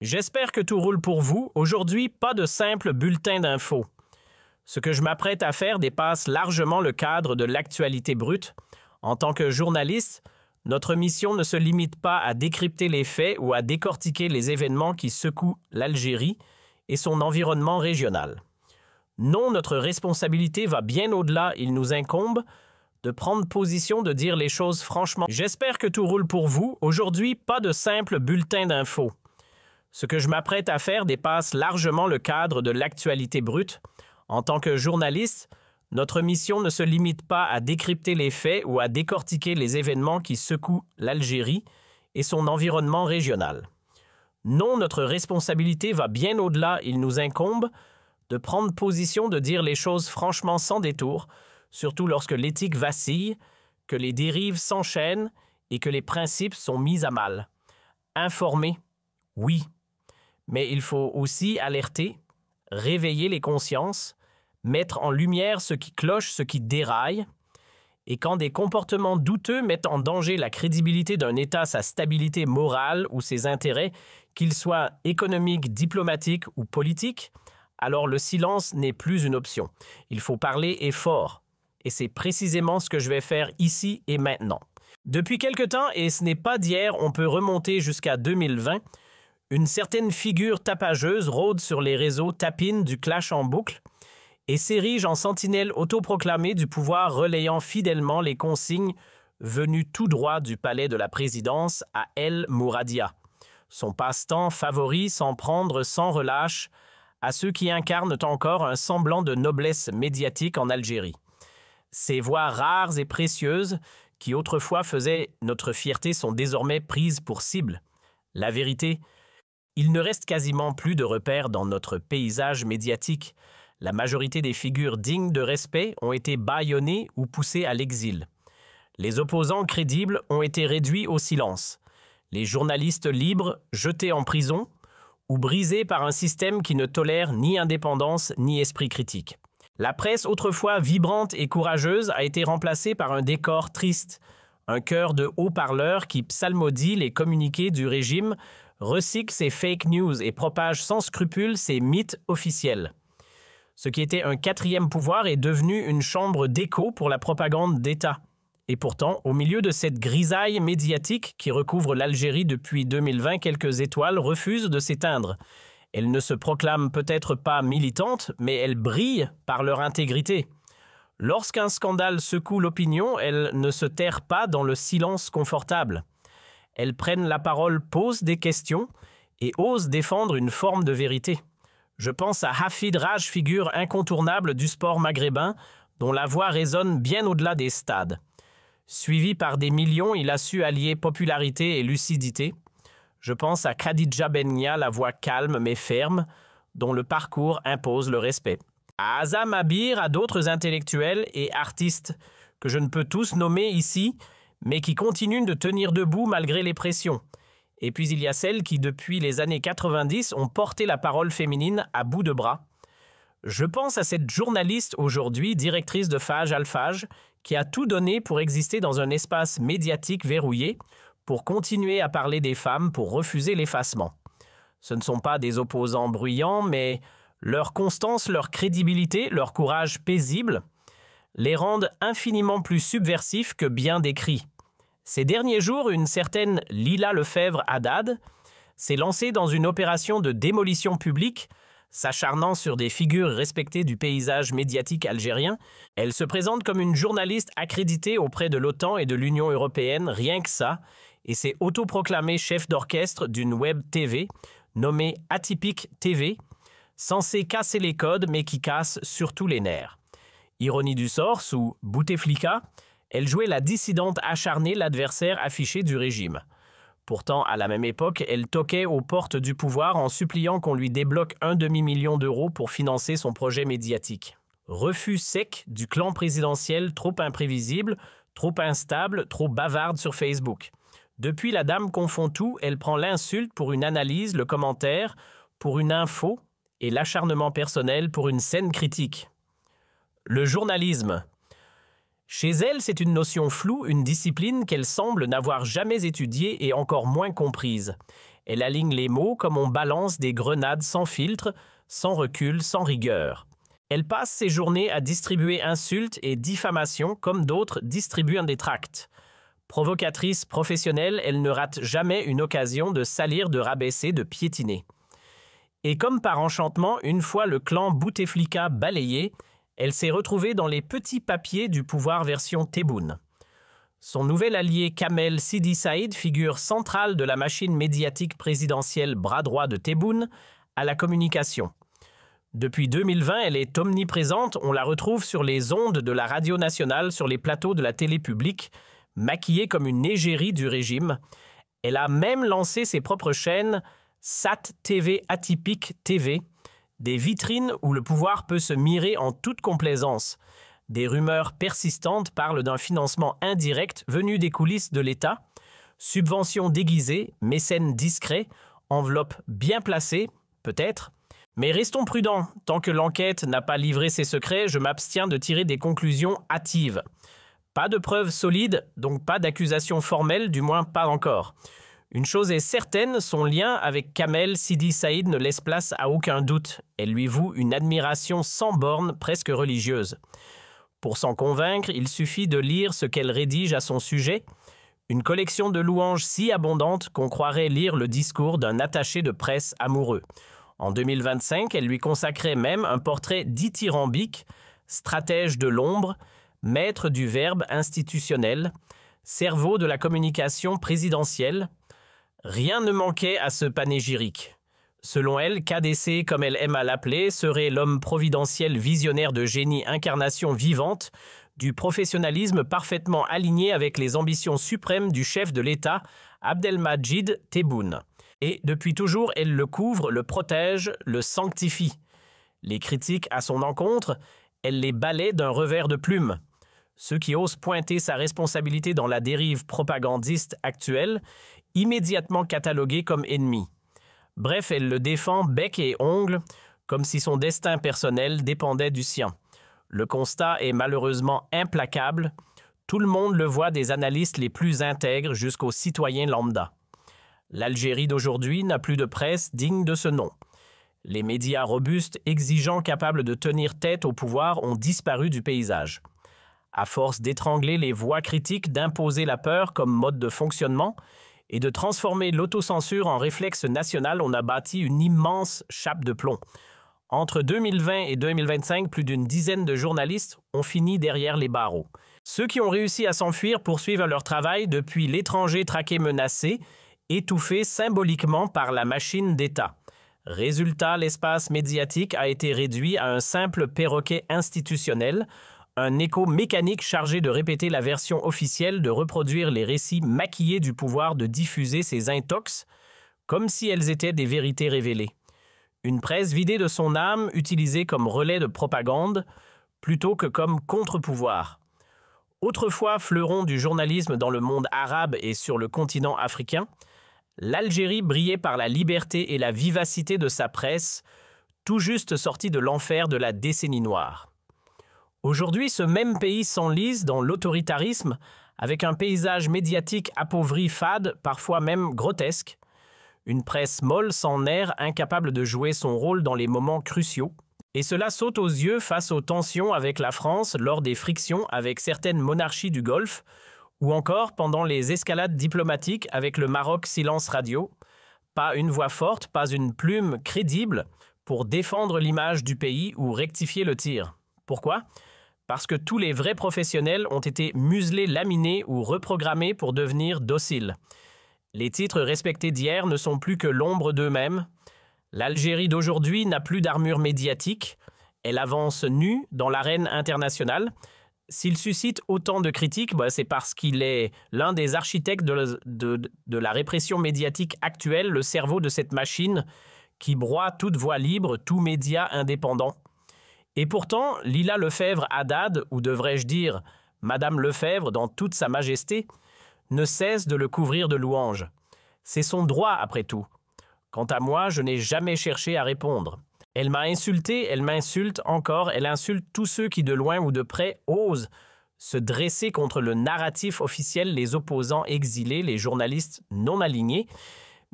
J'espère que tout roule pour vous. Aujourd'hui, pas de simple bulletin d'infos. Ce que je m'apprête à faire dépasse largement le cadre de l'actualité brute. En tant que journaliste, notre mission ne se limite pas à décrypter les faits ou à décortiquer les événements qui secouent l'Algérie et son environnement régional. Non, notre responsabilité va bien au-delà. Il nous incombe de prendre position, de dire les choses franchement. J'espère que tout roule pour vous. Aujourd'hui, pas de simple bulletin d'infos. Ce que je m'apprête à faire dépasse largement le cadre de l'actualité brute. En tant que journaliste, notre mission ne se limite pas à décrypter les faits ou à décortiquer les événements qui secouent l'Algérie et son environnement régional. Non, notre responsabilité va bien au-delà. Il nous incombe de prendre position, de dire les choses franchement sans détour, surtout lorsque l'éthique vacille, que les dérives s'enchaînent et que les principes sont mis à mal. Informer, oui. Mais il faut aussi alerter, réveiller les consciences, mettre en lumière ce qui cloche, ce qui déraille. Et quand des comportements douteux mettent en danger la crédibilité d'un État, sa stabilité morale ou ses intérêts, qu'ils soient économiques, diplomatiques ou politiques, alors le silence n'est plus une option. Il faut parler et fort. Et c'est précisément ce que je vais faire ici et maintenant. Depuis quelque temps, et ce n'est pas d'hier, on peut remonter jusqu'à 2020, une certaine figure tapageuse rôde sur les réseaux tapine du clash en boucle et s'érige en sentinelle autoproclamée du pouvoir relayant fidèlement les consignes venues tout droit du palais de la présidence à El Mouradia. Son passe-temps favori s'en prendre sans relâche à ceux qui incarnent encore un semblant de noblesse médiatique en Algérie. Ces voix rares et précieuses qui autrefois faisaient notre fierté sont désormais prises pour cible. La vérité, il ne reste quasiment plus de repères dans notre paysage médiatique. La majorité des figures dignes de respect ont été bâillonnées ou poussées à l'exil. Les opposants crédibles ont été réduits au silence. Les journalistes libres jetés en prison ou brisés par un système qui ne tolère ni indépendance ni esprit critique. La presse autrefois vibrante et courageuse a été remplacée par un décor triste, un chœur de haut-parleurs qui psalmodie les communiqués du régime, recycle ses fake news et propage sans scrupule ses mythes officiels. Ce qui était un quatrième pouvoir est devenu une chambre d'écho pour la propagande d'État. Et pourtant, au milieu de cette grisaille médiatique qui recouvre l'Algérie depuis 2020, quelques étoiles refusent de s'éteindre. Elles ne se proclament peut-être pas militantes, mais elles brillent par leur intégrité. Lorsqu'un scandale secoue l'opinion, elles ne se terrent pas dans le silence confortable. Elles prennent la parole, posent des questions et osent défendre une forme de vérité. Je pense à Hafid Raj, figure incontournable du sport maghrébin, dont la voix résonne bien au-delà des stades. Suivi par des millions, il a su allier popularité et lucidité. Je pense à Khadija Bennia, la voix calme mais ferme, dont le parcours impose le respect. À Azam Abir, à d'autres intellectuels et artistes que je ne peux tous nommer ici, mais qui continuent de tenir debout malgré les pressions. Et puis il y a celles qui, depuis les années 90, ont porté la parole féminine à bout de bras. Je pense à cette journaliste aujourd'hui, directrice de Fage Alfage, qui a tout donné pour exister dans un espace médiatique verrouillé, pour continuer à parler des femmes, pour refuser l'effacement. Ce ne sont pas des opposants bruyants, mais leur constance, leur crédibilité, leur courage paisible les rendent infiniment plus subversifs que bien décrits. Ces derniers jours, une certaine Lila Lefebvre Haddad s'est lancée dans une opération de démolition publique, s'acharnant sur des figures respectées du paysage médiatique algérien. Elle se présente comme une journaliste accréditée auprès de l'OTAN et de l'Union européenne, rien que ça, et s'est autoproclamée chef d'orchestre d'une web TV nommée Atypique TV, censée casser les codes mais qui casse surtout les nerfs. Ironie du sort, sous Bouteflika, elle jouait la dissidente acharnée, l'adversaire affiché du régime. Pourtant, à la même époque, elle toquait aux portes du pouvoir en suppliant qu'on lui débloque un demi-million d'euros pour financer son projet médiatique. Refus sec du clan présidentiel trop imprévisible, trop instable, trop bavarde sur Facebook. Depuis, la dame confond tout, elle prend l'insulte pour une analyse, le commentaire pour une info et l'acharnement personnel pour une saine critique. Le journalisme. Chez elle, c'est une notion floue, une discipline qu'elle semble n'avoir jamais étudiée et encore moins comprise. Elle aligne les mots comme on balance des grenades sans filtre, sans recul, sans rigueur. Elle passe ses journées à distribuer insultes et diffamations comme d'autres distribuent un détracte. Provocatrice professionnelle, elle ne rate jamais une occasion de salir, de rabaisser, de piétiner. Et comme par enchantement, une fois le clan Bouteflika balayé, elle s'est retrouvée dans les petits papiers du pouvoir version Tebboune. Son nouvel allié Kamel Sidi Saïd, figure centrale de la machine médiatique présidentielle bras droit de Tebboune, à la communication. Depuis 2020, elle est omniprésente, on la retrouve sur les ondes de la radio nationale, sur les plateaux de la télé publique, maquillée comme une égérie du régime. Elle a même lancé ses propres chaînes Sat TV Atypique TV, des vitrines où le pouvoir peut se mirer en toute complaisance. Des rumeurs persistantes parlent d'un financement indirect venu des coulisses de l'État, subventions déguisées, mécènes discrets, enveloppes bien placées, peut-être. Mais restons prudents, tant que l'enquête n'a pas livré ses secrets, je m'abstiens de tirer des conclusions hâtives. Pas de preuves solides, donc pas d'accusation formelle, du moins pas encore. Une chose est certaine, son lien avec Kamel Sidi Saïd ne laisse place à aucun doute. Elle lui voue une admiration sans borne, presque religieuse. Pour s'en convaincre, il suffit de lire ce qu'elle rédige à son sujet, une collection de louanges si abondante qu'on croirait lire le discours d'un attaché de presse amoureux. En 2025, elle lui consacrait même un portrait dithyrambique, stratège de l'ombre, maître du verbe institutionnel, cerveau de la communication présidentielle. Rien ne manquait à ce panégyrique. Selon elle, KDC, comme elle aime à l'appeler, serait l'homme providentiel visionnaire de génie incarnation vivante, du professionnalisme parfaitement aligné avec les ambitions suprêmes du chef de l'État, Abdelmadjid Tebboune. Et depuis toujours, elle le couvre, le protège, le sanctifie. Les critiques à son encontre, elle les balaie d'un revers de plume. Ceux qui osent pointer sa responsabilité dans la dérive propagandiste actuelle, immédiatement catalogués comme ennemi. Bref, elle le défend bec et ongles, comme si son destin personnel dépendait du sien. Le constat est malheureusement implacable. Tout le monde le voit, des analystes les plus intègres jusqu'aux citoyens lambda. L'Algérie d'aujourd'hui n'a plus de presse digne de ce nom. Les médias robustes, exigeants, capables de tenir tête au pouvoir ont disparu du paysage. À force d'étrangler les voix critiques, d'imposer la peur comme mode de fonctionnement et de transformer l'autocensure en réflexe national, on a bâti une immense chape de plomb. Entre 2020 et 2025, plus d'une dizaine de journalistes ont fini derrière les barreaux. Ceux qui ont réussi à s'enfuir poursuivent leur travail depuis l'étranger traqué menacé, étouffé symboliquement par la machine d'État. Résultat, l'espace médiatique a été réduit à un simple perroquet institutionnel, un écho mécanique chargé de répéter la version officielle, de reproduire les récits maquillés du pouvoir de diffuser ses intox, comme si elles étaient des vérités révélées. Une presse vidée de son âme, utilisée comme relais de propagande, plutôt que comme contre-pouvoir. Autrefois fleuron du journalisme dans le monde arabe et sur le continent africain, l'Algérie brillait par la liberté et la vivacité de sa presse, tout juste sortie de l'enfer de la décennie noire. Aujourd'hui, ce même pays s'enlise dans l'autoritarisme, avec un paysage médiatique appauvri, fade, parfois même grotesque, une presse molle, sans nerfs, incapable de jouer son rôle dans les moments cruciaux. Et cela saute aux yeux face aux tensions avec la France lors des frictions avec certaines monarchies du Golfe, ou encore pendant les escalades diplomatiques avec le Maroc silence radio. Pas une voix forte, pas une plume crédible pour défendre l'image du pays ou rectifier le tir. Pourquoi ? Parce que tous les vrais professionnels ont été muselés, laminés ou reprogrammés pour devenir dociles. Les titres respectés d'hier ne sont plus que l'ombre d'eux-mêmes. L'Algérie d'aujourd'hui n'a plus d'armure médiatique. Elle avance nue dans l'arène internationale. S'il suscite autant de critiques, c'est parce qu'il est l'un des architectes de la répression médiatique actuelle, le cerveau de cette machine qui broie toute voix libre, tout média indépendant. Et pourtant, Lila Lefebvre Haddad, ou devrais-je dire Madame Lefebvre dans toute sa majesté, ne cesse de le couvrir de louanges. C'est son droit, après tout. Quant à moi, je n'ai jamais cherché à répondre. Elle m'a insulté, elle m'insulte encore, elle insulte tous ceux qui, de loin ou de près, osent se dresser contre le narratif officiel, les opposants exilés, les journalistes non alignés.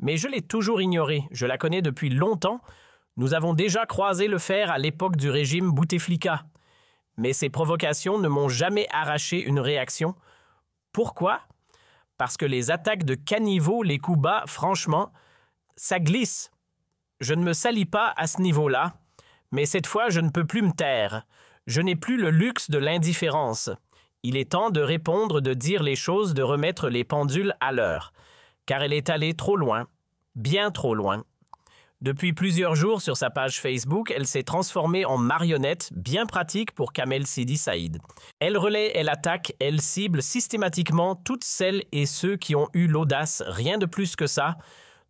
Mais je l'ai toujours ignorée, je la connais depuis longtemps. Nous avons déjà croisé le fer à l'époque du régime Bouteflika. Mais ces provocations ne m'ont jamais arraché une réaction. Pourquoi? Parce que les attaques de caniveau, les coups bas, franchement, ça glisse. Je ne me salis pas à ce niveau-là, mais cette fois, je ne peux plus me taire. Je n'ai plus le luxe de l'indifférence. Il est temps de répondre, de dire les choses, de remettre les pendules à l'heure. Car elle est allée trop loin, bien trop loin. Depuis plusieurs jours sur sa page Facebook, elle s'est transformée en marionnette bien pratique pour Kamel Sidi Saïd. Elle relaie, elle attaque, elle cible systématiquement toutes celles et ceux qui ont eu l'audace, rien de plus que ça,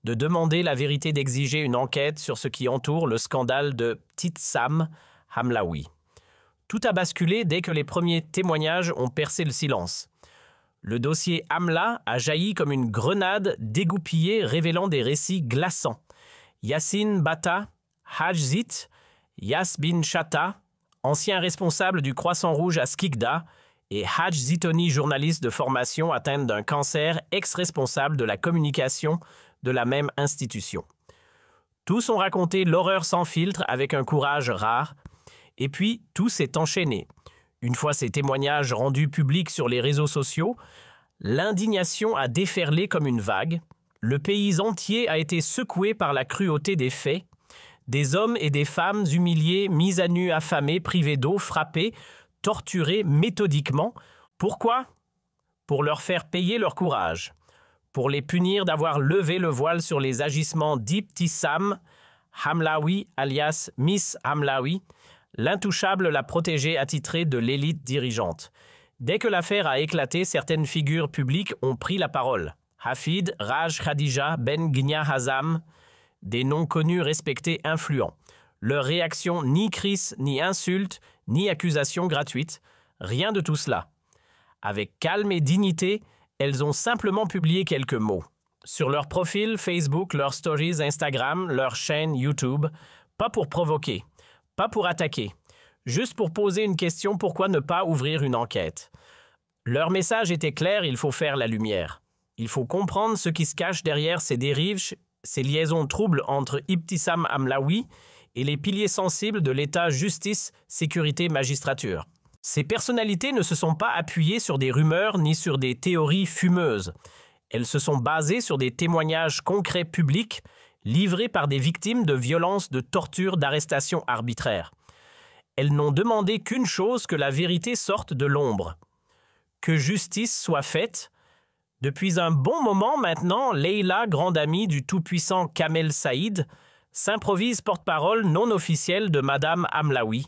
de demander la vérité, d'exiger une enquête sur ce qui entoure le scandale de Ibtissam Hamlaoui. Tout a basculé dès que les premiers témoignages ont percé le silence. Le dossier Hamla a jailli comme une grenade dégoupillée révélant des récits glaçants. Yassine Bata, Hajzit, Yas bin Chata, ancien responsable du Croissant Rouge à Skikda, et Haj Zitoni, journaliste de formation atteinte d'un cancer, ex-responsable de la communication de la même institution. Tous ont raconté l'horreur sans filtre avec un courage rare, et puis tout s'est enchaîné. Une fois ces témoignages rendus publics sur les réseaux sociaux, l'indignation a déferlé comme une vague. Le pays entier a été secoué par la cruauté des faits. Des hommes et des femmes humiliés, mis à nu, affamés, privés d'eau, frappés, torturés méthodiquement. Pourquoi? Pour leur faire payer leur courage. Pour les punir d'avoir levé le voile sur les agissements d'Ibtissam Hamlaoui, alias Miss Hamlaoui, l'intouchable, la protégée attitrée de l'élite dirigeante. Dès que l'affaire a éclaté, certaines figures publiques ont pris la parole. Hafid, Raj Khadija, Ben Gnia Hazam, des noms connus, respectés, influents. Leur réaction, ni cris, ni insulte, ni accusation gratuite, rien de tout cela. Avec calme et dignité, elles ont simplement publié quelques mots. Sur leur profil Facebook, leurs stories Instagram, leur chaîne YouTube, pas pour provoquer, pas pour attaquer, juste pour poser une question: pourquoi ne pas ouvrir une enquête? Leur message était clair, il faut faire la lumière. Il faut comprendre ce qui se cache derrière ces dérives, ces liaisons troubles entre Ibtissam Hamlaoui et les piliers sensibles de l'État justice, sécurité, magistrature. Ces personnalités ne se sont pas appuyées sur des rumeurs ni sur des théories fumeuses. Elles se sont basées sur des témoignages concrets publics livrés par des victimes de violences, de tortures, d'arrestations arbitraires. Elles n'ont demandé qu'une chose: que la vérité sorte de l'ombre, que justice soit faite. Depuis un bon moment maintenant, Leïla, grande amie du tout-puissant Kamel Saïd, s'improvise porte-parole non officielle de Madame Hamlaoui.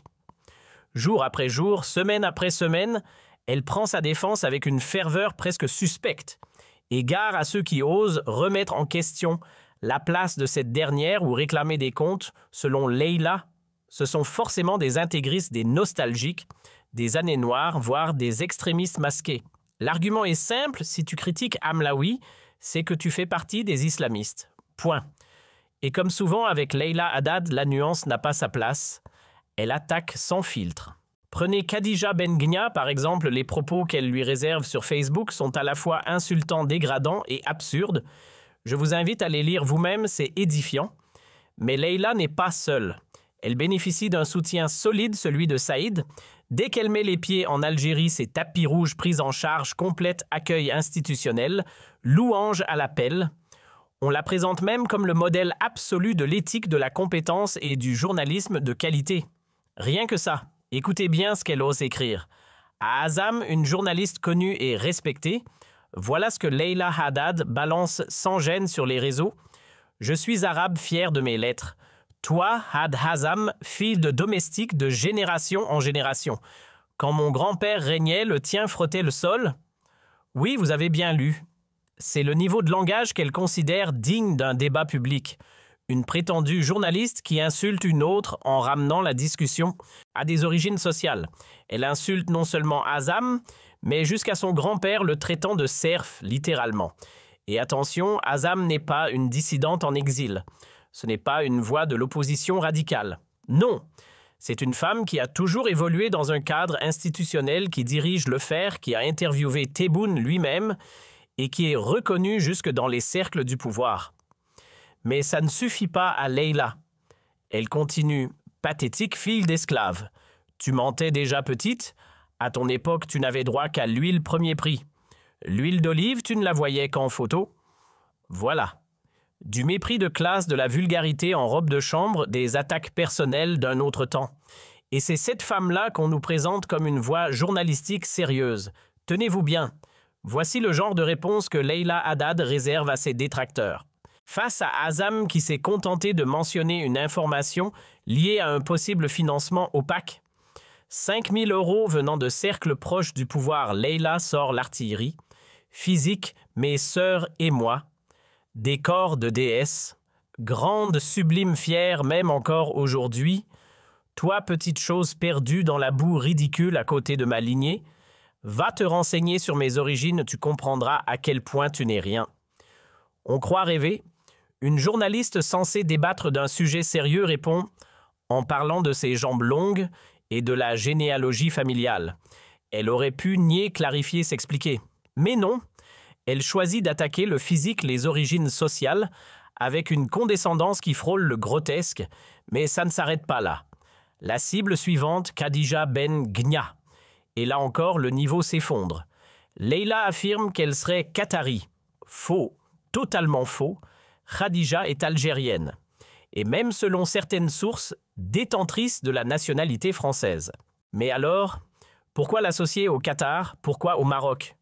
Jour après jour, semaine après semaine, elle prend sa défense avec une ferveur presque suspecte. Et gare à ceux qui osent remettre en question la place de cette dernière ou réclamer des comptes. Selon Leïla, ce sont forcément des intégristes, des nostalgiques, des années noires, voire des extrémistes masqués. L'argument est simple: si tu critiques Hamlaoui, c'est que tu fais partie des islamistes. Point. Et comme souvent avec Leïla Haddad, la nuance n'a pas sa place. Elle attaque sans filtre. Prenez Khadija Ben Gnia, par exemple, les propos qu'elle lui réserve sur Facebook sont à la fois insultants, dégradants et absurdes. Je vous invite à les lire vous-même, c'est édifiant. Mais Leïla n'est pas seule. Elle bénéficie d'un soutien solide, celui de Saïd. Dès qu'elle met les pieds en Algérie, c'est tapis rouge, prise en charge, complète accueil institutionnel, louange à l'appel. On la présente même comme le modèle absolu de l'éthique, de la compétence et du journalisme de qualité. Rien que ça. Écoutez bien ce qu'elle ose écrire. À Hazam, une journaliste connue et respectée, voilà ce que Leïla Haddad balance sans gêne sur les réseaux. « Je suis arabe fier de mes lettres. Toi, Had Hazam, fille de domestique de génération en génération. Quand mon grand-père régnait, le tien frottait le sol. » Oui, vous avez bien lu. C'est le niveau de langage qu'elle considère digne d'un débat public. Une prétendue journaliste qui insulte une autre en ramenant la discussion à des origines sociales. Elle insulte non seulement Hazam, mais jusqu'à son grand-père, le traitant de serf, littéralement. Et attention, Hazam n'est pas une dissidente en exil. Ce n'est pas une voix de l'opposition radicale. Non, c'est une femme qui a toujours évolué dans un cadre institutionnel, qui dirige le FAIR, qui a interviewé Tebboune lui-même et qui est reconnue jusque dans les cercles du pouvoir. Mais ça ne suffit pas à Leïla. Elle continue. Pathétique fille d'esclave. Tu mentais déjà petite. À ton époque, tu n'avais droit qu'à l'huile premier prix. L'huile d'olive, tu ne la voyais qu'en photo. Voilà. Du mépris de classe, de la vulgarité en robe de chambre, des attaques personnelles d'un autre temps. Et c'est cette femme-là qu'on nous présente comme une voix journalistique sérieuse. Tenez-vous bien. Voici le genre de réponse que Leïla Haddad réserve à ses détracteurs. Face à Azam qui s'est contenté de mentionner une information liée à un possible financement opaque, 5 000 € venant de cercles proches du pouvoir, Leïla sort l'artillerie. Physique, mes sœurs et moi. Décor de déesse. Grande, sublime, fière, même encore aujourd'hui. Toi, petite chose perdue dans la boue ridicule à côté de ma lignée, va te renseigner sur mes origines, tu comprendras à quel point tu n'es rien. On croit rêver. Une journaliste censée débattre d'un sujet sérieux répond en parlant de ses jambes longues et de la généalogie familiale. Elle aurait pu nier, clarifier, s'expliquer. Mais non, elle choisit d'attaquer le physique, les origines sociales, avec une condescendance qui frôle le grotesque, mais ça ne s'arrête pas là. La cible suivante, Khadija Ben Ghnia. Et là encore, le niveau s'effondre. Leïla affirme qu'elle serait qatari. Faux, totalement faux. Khadija est algérienne. Et même selon certaines sources, détentrice de la nationalité française. Mais alors, pourquoi l'associer au Qatar? Pourquoi au Maroc?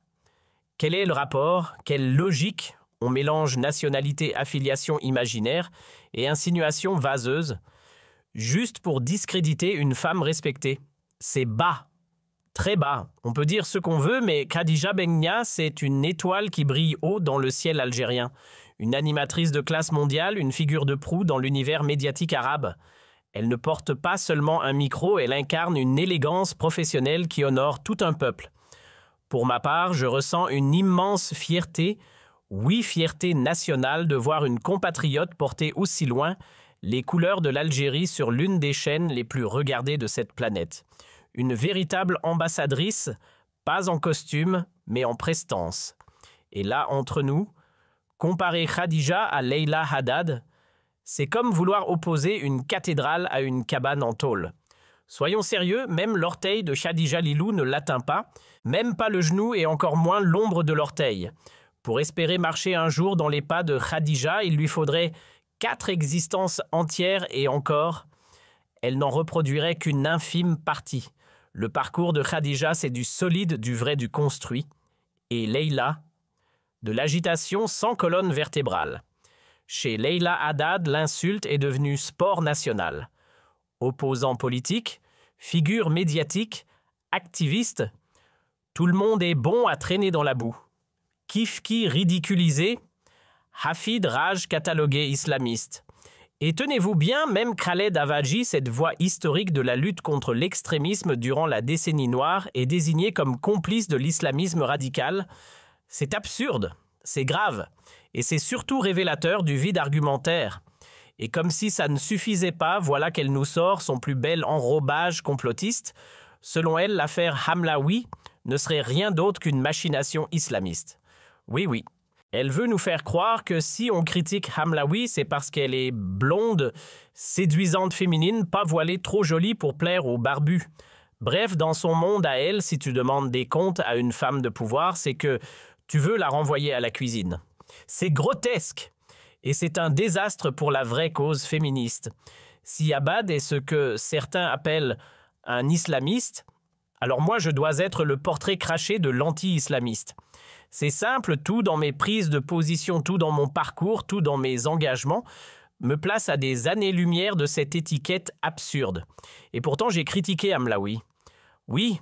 Quel est le rapport? Quelle logique? On mélange nationalité, affiliation imaginaire et insinuation vaseuse, juste pour discréditer une femme respectée. C'est bas, très bas. On peut dire ce qu'on veut, mais Khadija Ben Ghnia, c'est une étoile qui brille haut dans le ciel algérien. Une animatrice de classe mondiale, une figure de proue dans l'univers médiatique arabe. Elle ne porte pas seulement un micro, elle incarne une élégance professionnelle qui honore tout un peuple. Pour ma part, je ressens une immense fierté, oui, fierté nationale de voir une compatriote porter aussi loin les couleurs de l'Algérie sur l'une des chaînes les plus regardées de cette planète. Une véritable ambassadrice, pas en costume, mais en prestance. Et là, entre nous, comparer Khadija à Leïla Haddad, c'est comme vouloir opposer une cathédrale à une cabane en tôle. Soyons sérieux, même l'orteil de Khadija Lilou ne l'atteint pas, même pas le genou et encore moins l'ombre de l'orteil. Pour espérer marcher un jour dans les pas de Khadija, il lui faudrait 4 existences entières et encore, elle n'en reproduirait qu'une infime partie. Le parcours de Khadija, c'est du solide, du vrai, du construit. Et Leïla, de l'agitation sans colonne vertébrale. Chez Leïla Haddad, l'insulte est devenue sport national. Opposant politique, figure médiatique, activiste, tout le monde est bon à traîner dans la boue. Kifki ridiculisé, Hafid Raj catalogué islamiste. Et tenez-vous bien, même Khaled Avaji, cette voix historique de la lutte contre l'extrémisme durant la décennie noire, est désigné comme complice de l'islamisme radical. C'est absurde, c'est grave, et c'est surtout révélateur du vide argumentaire. Et comme si ça ne suffisait pas, voilà qu'elle nous sort son plus bel enrobage complotiste. Selon elle, l'affaire Hamlaoui ne serait rien d'autre qu'une machination islamiste. Oui, oui. Elle veut nous faire croire que si on critique Hamlaoui, c'est parce qu'elle est blonde, séduisante féminine, pas voilée, trop jolie pour plaire aux barbus. Bref, dans son monde à elle, si tu demandes des comptes à une femme de pouvoir, c'est que tu veux la renvoyer à la cuisine. C'est grotesque et c'est un désastre pour la vraie cause féministe. Si Haddad est ce que certains appellent un islamiste, alors moi je dois être le portrait craché de l'anti-islamiste. C'est simple, tout dans mes prises de position, tout dans mon parcours, tout dans mes engagements, me place à des années-lumière de cette étiquette absurde. Et pourtant j'ai critiqué Hamlaoui. Oui,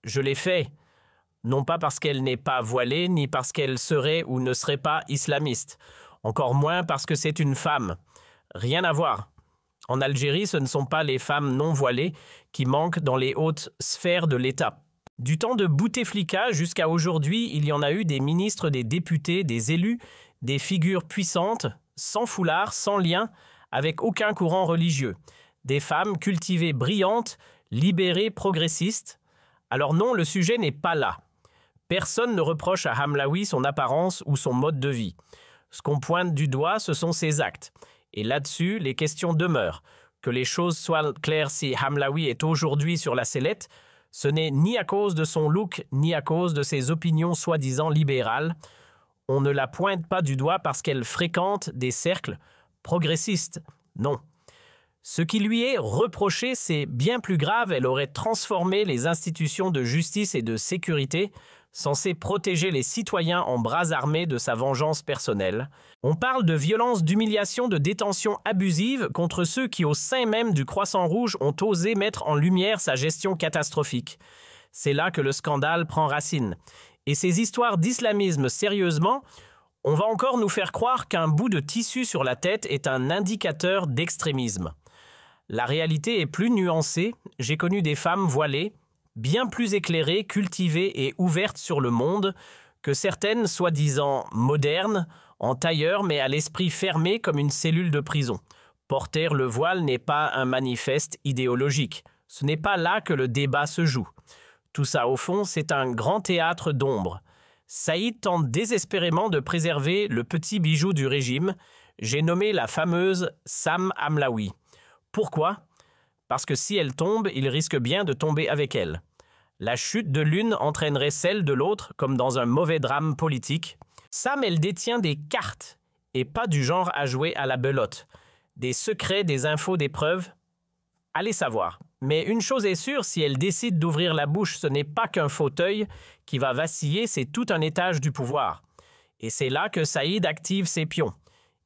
je l'ai fait. Non pas parce qu'elle n'est pas voilée, ni parce qu'elle serait ou ne serait pas islamiste. Encore moins parce que c'est une femme. Rien à voir. En Algérie, ce ne sont pas les femmes non voilées qui manquent dans les hautes sphères de l'État. Du temps de Bouteflika jusqu'à aujourd'hui, il y en a eu des ministres, des députés, des élus, des figures puissantes, sans foulard, sans lien, avec aucun courant religieux. Des femmes cultivées, brillantes, libérées, progressistes. Alors non, le sujet n'est pas là. Personne ne reproche à Hamlaoui son apparence ou son mode de vie. Ce qu'on pointe du doigt, ce sont ses actes. Et là-dessus, les questions demeurent. Que les choses soient claires, si Hamlaoui est aujourd'hui sur la sellette, ce n'est ni à cause de son look, ni à cause de ses opinions soi-disant libérales. On ne la pointe pas du doigt parce qu'elle fréquente des cercles progressistes. Non. Ce qui lui est reproché, c'est bien plus grave, elle aurait transformé les institutions de justice et de sécurité, censées protéger les citoyens en bras armés de sa vengeance personnelle. On parle de violence, d'humiliation, de détention abusive contre ceux qui, au sein même du Croissant Rouge, ont osé mettre en lumière sa gestion catastrophique. C'est là que le scandale prend racine. Et ces histoires d'islamisme, sérieusement, on va encore nous faire croire qu'un bout de tissu sur la tête est un indicateur d'extrémisme. La réalité est plus nuancée. J'ai connu des femmes voilées, bien plus éclairées, cultivées et ouvertes sur le monde que certaines soi-disant modernes, en tailleur mais à l'esprit fermé comme une cellule de prison. Porter le voile n'est pas un manifeste idéologique. Ce n'est pas là que le débat se joue. Tout ça, au fond, c'est un grand théâtre d'ombre. Saïd tente désespérément de préserver le petit bijou du régime. J'ai nommé la fameuse Sam Hamlaoui. Pourquoi? Parce que si elle tombe, il risque bien de tomber avec elle. La chute de l'une entraînerait celle de l'autre, comme dans un mauvais drame politique. Sam, elle détient des cartes, et pas du genre à jouer à la belote. Des secrets, des infos, des preuves. Allez savoir. Mais une chose est sûre, si elle décide d'ouvrir la bouche, ce n'est pas qu'un fauteuil qui va vaciller, c'est tout un étage du pouvoir. Et c'est là que Saïd active ses pions.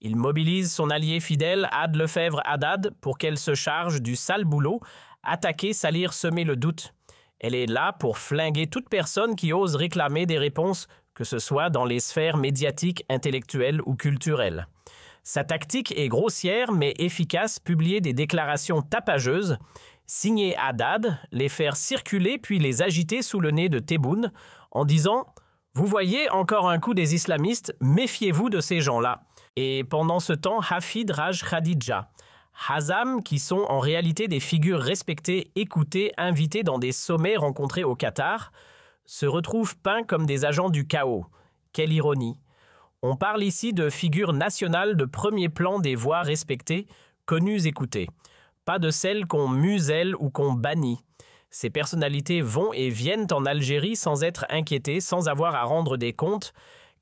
Il mobilise son allié fidèle, Ad Lefebvre Haddad, pour qu'elle se charge du sale boulot, attaquer, salir, semer le doute. Elle est là pour flinguer toute personne qui ose réclamer des réponses, que ce soit dans les sphères médiatiques, intellectuelles ou culturelles. Sa tactique est grossière mais efficace, publier des déclarations tapageuses, signer Haddad, les faire circuler puis les agiter sous le nez de Tebboune en disant « Vous voyez encore un coup des islamistes, méfiez-vous de ces gens-là ». Et pendant ce temps, Hafid Raj Khadija, Hazam, qui sont en réalité des figures respectées, écoutées, invitées dans des sommets rencontrés au Qatar, se retrouvent peints comme des agents du chaos. Quelle ironie! On parle ici de figures nationales de premier plan des voix respectées, connues, écoutées. Pas de celles qu'on muselle ou qu'on bannit. Ces personnalités vont et viennent en Algérie sans être inquiétées, sans avoir à rendre des comptes,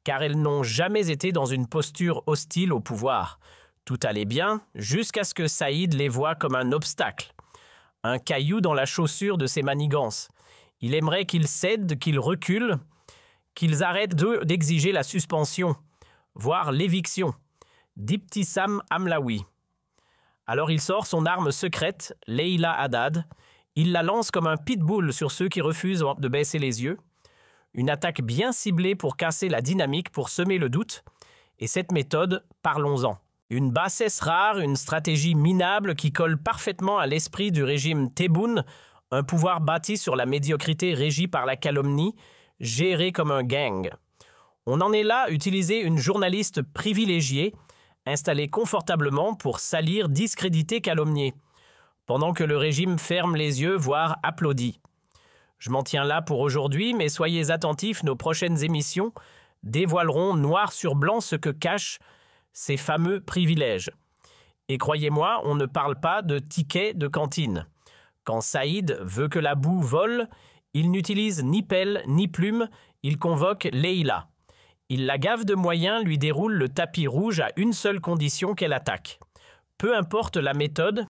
car elles n'ont jamais été dans une posture hostile au pouvoir. Tout allait bien, jusqu'à ce que Saïd les voie comme un obstacle. Un caillou dans la chaussure de ses manigances. Il aimerait qu'ils cèdent, qu'ils reculent, qu'ils arrêtent d'exiger la suspension, voire l'éviction. d'Ibtissam Hamlaoui. Alors il sort son arme secrète, Leïla Haddad. Il la lance comme un pitbull sur ceux qui refusent de baisser les yeux. Une attaque bien ciblée pour casser la dynamique, pour semer le doute. Et cette méthode, parlons-en. Une bassesse rare, une stratégie minable qui colle parfaitement à l'esprit du régime Tebboune, un pouvoir bâti sur la médiocrité régi par la calomnie, géré comme un gang. On en est là à utiliser une journaliste privilégiée, installée confortablement pour salir, discréditer, calomnier, pendant que le régime ferme les yeux, voire applaudit. Je m'en tiens là pour aujourd'hui, mais soyez attentifs, nos prochaines émissions dévoileront noir sur blanc ce que cachent ces fameux privilèges. Et croyez-moi, on ne parle pas de tickets de cantine. Quand Saïd veut que la boue vole, il n'utilise ni pelle ni plume, il convoque Leïla. Il la gave de moyens, lui déroule le tapis rouge à une seule condition qu'elle attaque. Peu importe la méthode,